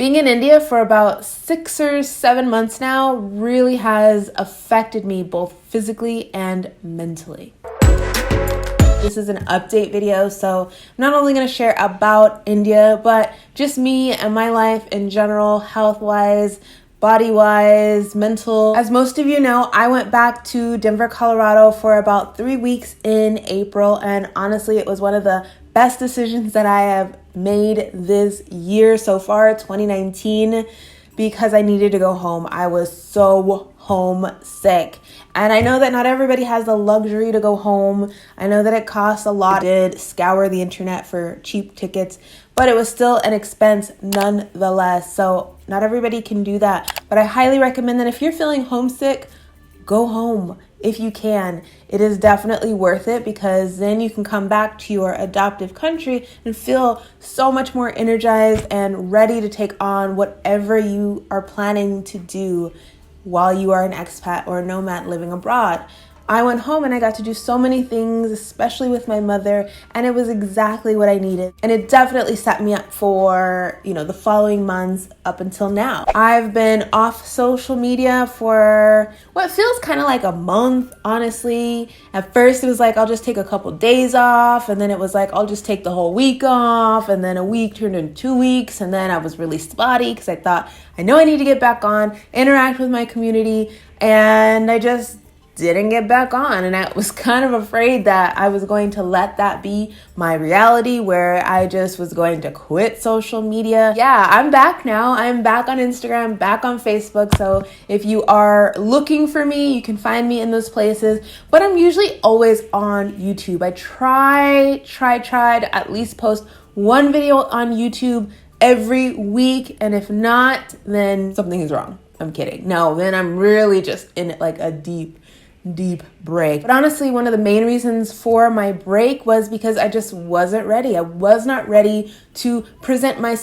Being in India for about 6 or 7 months now really has affected me both physically and mentally. This is an update video, so I'm not only going to share about India, but just me and my life in general, health-wise, body-wise, mental. As most of you know, I went back to Denver, Colorado for about 3 weeks in April, and honestly, it was one of the best decisions that I have made this year so far, 2019, because I needed to go home. I was so homesick. And I know that not everybody has the luxury to go home. I know that it costs a lot. I did scour the internet for cheap tickets, but it was still an expense nonetheless. So not everybody can do that. But I highly recommend that if you're feeling homesick, go home if you can. It is definitely worth it because then you can come back to your adoptive country and feel so much more energized and ready to take on whatever you are planning to do while you are an expat or a nomad living abroad. I went home and I got to do so many things, especially with my mother, and it was exactly what I needed. And it definitely set me up for, the following months up until now. I've been off social media for what feels kind of like a month, honestly. At first it was like, I'll just take a couple days off, and then it was like, I'll just take the whole week off, and then a week turned into 2 weeks, and then I was really spotty because I thought, I know I need to get back on, interact with my community, and I just didn't get back on. And I was kind of afraid that I was going to let that be my reality, where I just was going to quit social media. Yeah, I'm back now. I'm back on Instagram, back on Facebook. So if you are looking for me, you can find me in those places. But I'm usually always on YouTube. I try to at least post one video on YouTube every week. And if not, then something is wrong. I'm kidding. No, then I'm really just in like a deep break. But honestly, one of the main reasons for my break was because I just wasn't ready. I was not ready to present my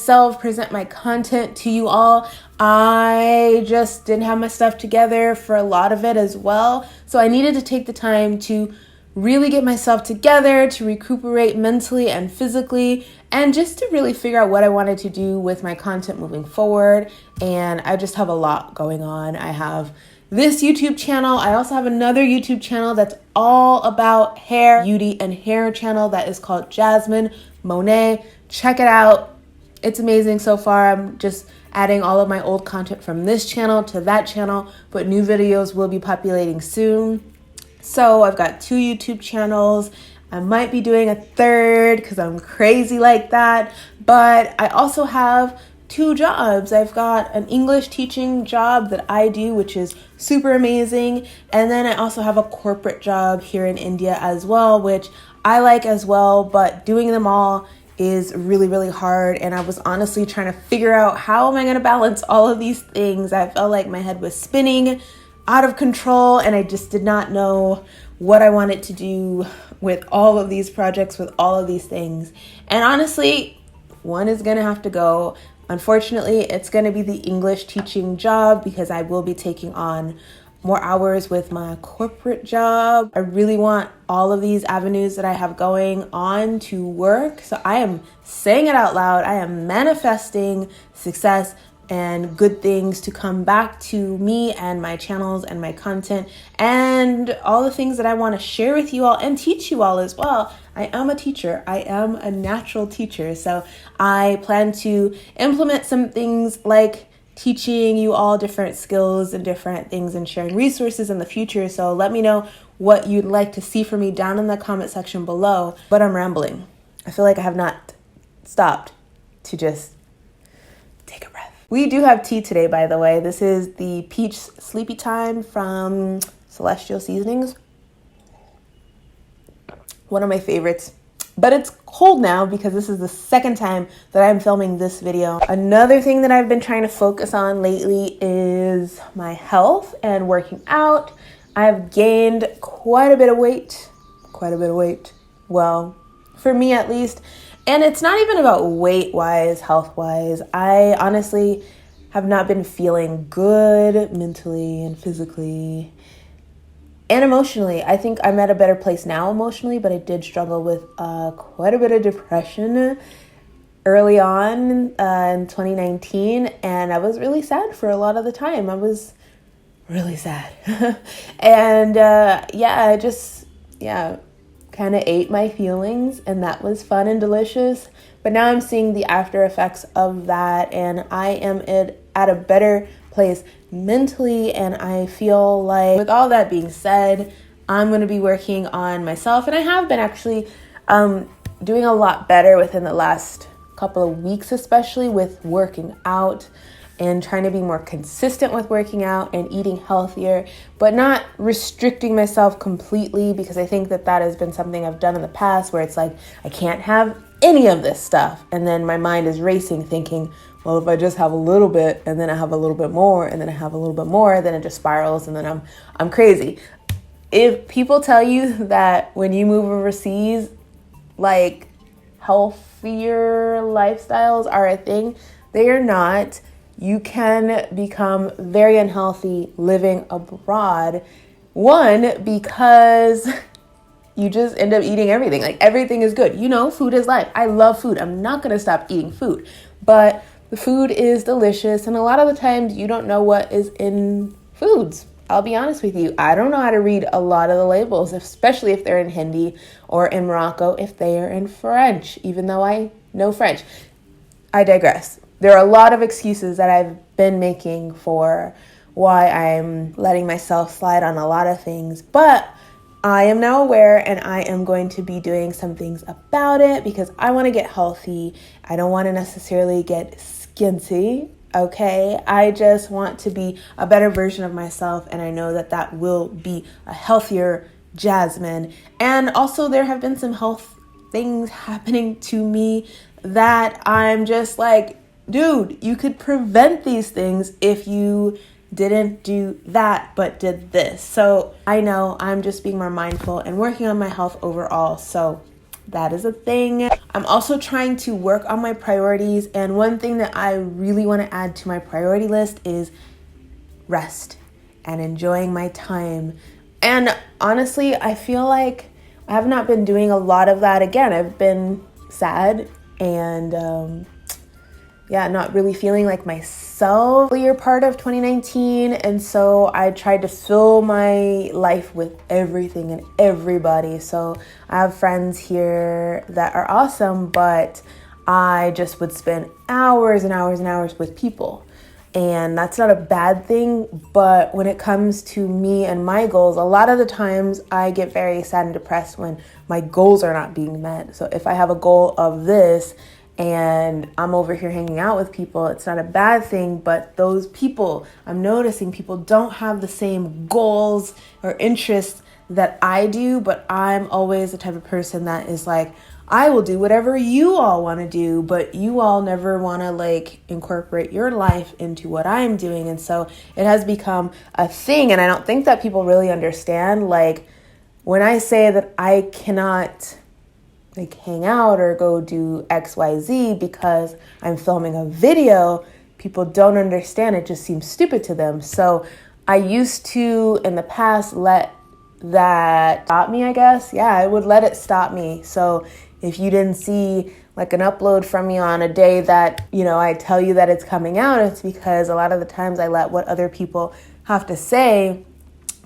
content to you all. I just didn't have my stuff together for a lot of it as well. So I needed to take the time to really get myself together, to recuperate mentally and physically, and just to really figure out what I wanted to do with my content moving forward. And I just have a lot going on. I have this YouTube channel. I also have another YouTube channel that's all about hair, beauty, and hair channel that is called Jasmine Monet. Check it out. It's amazing so far. I'm just adding all of my old content from this channel to that channel, but new videos will be populating soon. So I've got 2 YouTube channels. I might be doing a third because I'm crazy like that, but I also have 2 jobs. I've got an English teaching job that I do, which is super amazing. And then I also have a corporate job here in India as well, which I like as well, but doing them all is really, really hard. And I was honestly trying to figure out, how am I going to balance all of these things? I felt like my head was spinning out of control, and I just did not know what I wanted to do with all of these projects, with all of these things. And honestly, one is going to have to go. Unfortunately, it's going to be the English teaching job because I will be taking on more hours with my corporate job. I really want all of these avenues that I have going on to work. So I am saying it out loud. I am manifesting success and good things to come back to me and my channels and my content and all the things that I want to share with you all and teach you all as well. I am a teacher. I am a natural teacher. So I plan to implement some things like teaching you all different skills and different things and sharing resources in the future. So let me know what you'd like to see from me down in the comment section below. But I'm rambling. I feel like I have not stopped to just take a breath. We do have tea today, by the way. This is the Peach Sleepy Time from Celestial Seasonings. One of my favorites. But it's cold now because this is the second time that I'm filming this video. Another thing that I've been trying to focus on lately is my health and working out. I've gained quite a bit of weight. Well, for me at least. And it's not even about weight-wise, health-wise. I honestly have not been feeling good mentally and physically and emotionally. I think I'm at a better place now emotionally, but I did struggle with quite a bit of depression early on in 2019, and I was really sad for a lot of the time. I was really sad. And I just kind of ate my feelings, and that was fun and delicious. But now I'm seeing the after effects of that, and I am at a better place mentally, and I feel like, with all that being said, I'm going to be working on myself, and I have been actually doing a lot better within the last couple of weeks, especially with working out and trying to be more consistent with working out and eating healthier, but not restricting myself completely, because I think that has been something I've done in the past, where it's like, I can't have any of this stuff. And then my mind is racing thinking, well, if I just have a little bit, and then I have a little bit more, and then I have a little bit more, then it just spirals, and then I'm crazy. If people tell you that when you move overseas, like, healthier lifestyles are a thing, they are not. You can become very unhealthy living abroad. One, because you just end up eating everything. Like, everything is good. You know, food is life. I love food. I'm not going to stop eating food. But the food is delicious. And a lot of the times you don't know what is in foods. I'll be honest with you. I don't know how to read a lot of the labels, especially if they're in Hindi, or in Morocco if they are in French, even though I know French. I digress. There are a lot of excuses that I've been making for why I'm letting myself slide on a lot of things, but I am now aware, and I am going to be doing some things about it, because I want to get healthy. I don't want to necessarily get skinty, okay? I just want to be a better version of myself, and I know that will be a healthier Jasmine. And also, there have been some health things happening to me that I'm just like, dude, you could prevent these things if you didn't do that, but did this. So I know I'm just being more mindful and working on my health overall. So that is a thing. I'm also trying to work on my priorities. And one thing that I really want to add to my priority list is rest and enjoying my time. And honestly, I feel like I have not been doing a lot of that. Again, I've been sad and not really feeling like myself earlier part of 2019. And so I tried to fill my life with everything and everybody. So I have friends here that are awesome, but I just would spend hours and hours and hours with people. And that's not a bad thing, but when it comes to me and my goals, a lot of the times I get very sad and depressed when my goals are not being met. So if I have a goal of this and I'm over here hanging out with people, it's not a bad thing, but those people, I'm noticing people don't have the same goals or interests that I do, but I'm always the type of person that is like, I will do whatever you all want to do, but you all never want to like incorporate your life into what I'm doing. And so it has become a thing. And I don't think that people really understand, like, when I say that I cannot like hang out or go do XYZ because I'm filming a video, people don't understand. It just seems stupid to them. So I used to, in the past, let that stop me, I guess. Yeah, I would let it stop me. So if you didn't see like an upload from me on a day that, you know, I tell you that it's coming out, it's because a lot of the times I let what other people have to say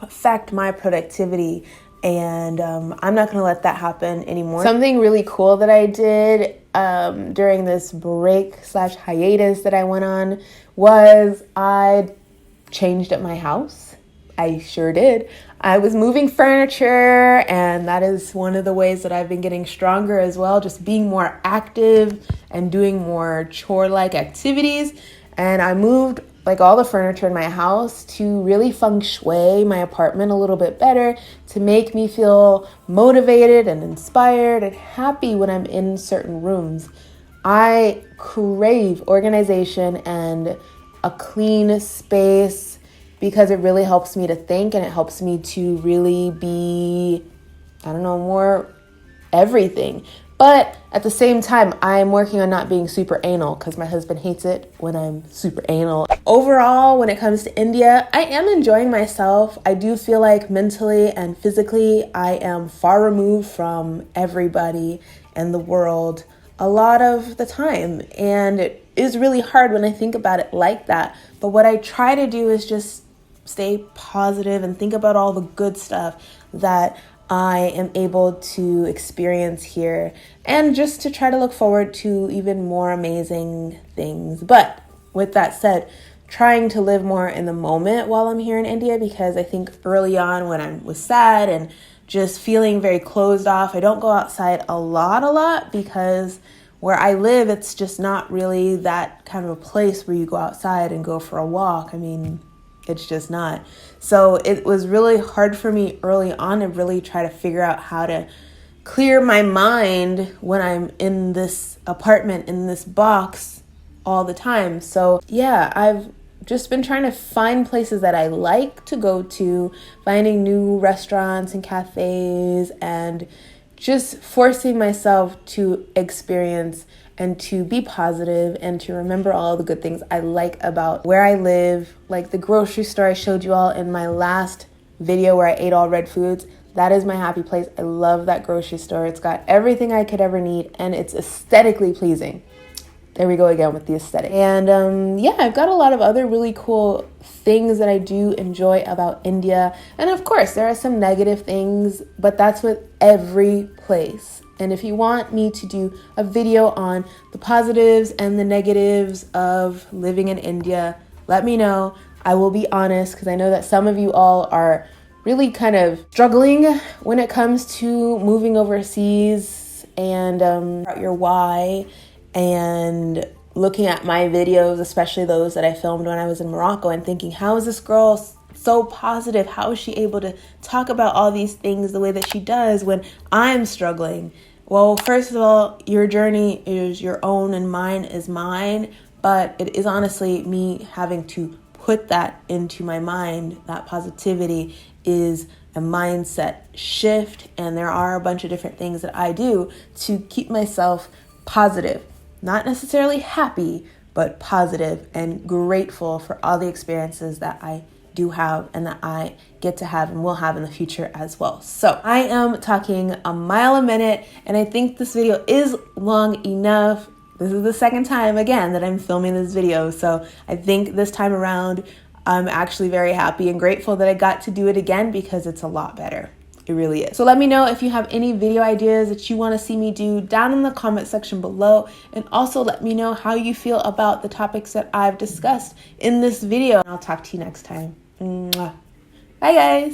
affect my productivity. And I'm not going to let that happen anymore. Something really cool that I did during this break/hiatus that I went on was I changed up my house. I sure did. I was moving furniture, and that is one of the ways that I've been getting stronger as well, just being more active and doing more chore-like activities. And I moved like all the furniture in my house to really feng shui my apartment a little bit better, to make me feel motivated and inspired and happy when I'm in certain rooms. I crave organization and a clean space because it really helps me to think, and it helps me to really be, more everything. But at the same time, I'm working on not being super anal because my husband hates it when I'm super anal. Overall, when it comes to India, I am enjoying myself. I do feel like mentally and physically, I am far removed from everybody in the world a lot of the time. And it is really hard when I think about it like that. But what I try to do is just stay positive and think about all the good stuff that I am able to experience here, and just to try to look forward to even more amazing things. But with that said, trying to live more in the moment while I'm here in India, because I think early on when I was sad and just feeling very closed off, I don't go outside a lot because where I live, it's just not really that kind of a place where you go outside and go for a walk. I mean, it's just not. So it was really hard for me early on to really try to figure out how to clear my mind when I'm in this apartment, in this box all the time. So yeah, I've just been trying to find places that I like to go to, finding new restaurants and cafes, and just forcing myself to experience and to be positive and to remember all the good things I like about where I live. Like the grocery store I showed you all in my last video where I ate all red foods. That is my happy place. I love that grocery store. It's got everything I could ever need, and it's aesthetically pleasing. There we go again with the aesthetic. And yeah, I've got a lot of other really cool things that I do enjoy about India. And of course, there are some negative things, but that's with every place. And if you want me to do a video on the positives and the negatives of living in India, let me know. I will be honest, because I know that some of you all are really kind of struggling when it comes to moving overseas and your why, and looking at my videos, especially those that I filmed when I was in Morocco, and thinking, how is this girl so positive? How is she able to talk about all these things the way that she does when I'm struggling? Well, first of all, your journey is your own and mine is mine, but it is honestly me having to put that into my mind. That positivity is a mindset shift, and there are a bunch of different things that I do to keep myself positive. Not necessarily happy, but positive and grateful for all the experiences that I do have and that I get to have and will have in the future as well. So I am talking a mile a minute, and I think this video is long enough. This is the second time again that I'm filming this video. So I think this time around, I'm actually very happy and grateful that I got to do it again, because it's a lot better. It really is. So let me know if you have any video ideas that you want to see me do down in the comment section below. And also let me know how you feel about the topics that I've discussed in this video. I'll talk to you next time. Mwah. Bye guys.